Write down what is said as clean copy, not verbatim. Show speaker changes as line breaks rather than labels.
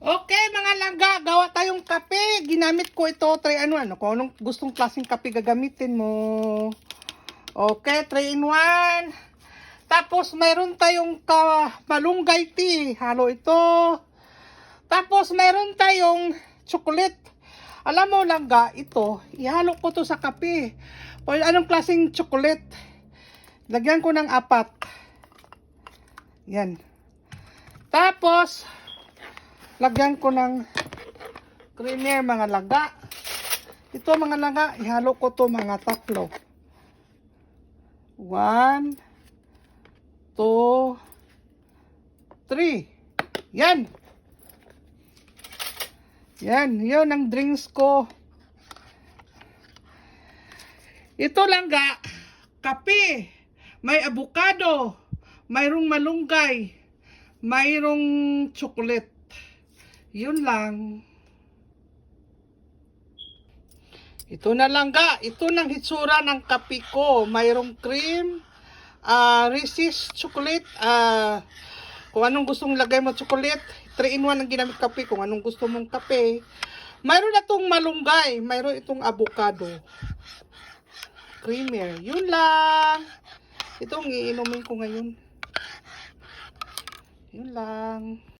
Okay, mga langga, gawa tayong kape. Ginamit ko ito, 3-in-1. Kung anong gustong klaseng kape gagamitin mo. Okay, 3-in-1. Tapos, mayroon tayong malunggay tea. Halo ito. Tapos, mayroon tayong chocolate. Alam mo, langga, ito, ihalo ko to sa kape. O anong klaseng chocolate? Lagyan ko ng 4. Yan. Tapos, lagyan ko ng creamer, mga laga. Ito, mga laga, ihalo ko to mga 3. 1, 2, 3. Yan. Yan, yun ang drinks ko. Ito langga, kape, may avocado, mayroong malunggay, mayroong chocolate. Yun lang. Ito na langga, ito nang hitsura ng kape ko. Mayroong cream, Reese's chocolate, kung anong gustong lagay mo chocolate, 3-in-1 ang ginamit kape, kung anong gusto mong kape. Mayroon na itong malunggay, mayroon itong avocado. Creamer, yun lang. Itong iinumin ko ngayon. Yun lang.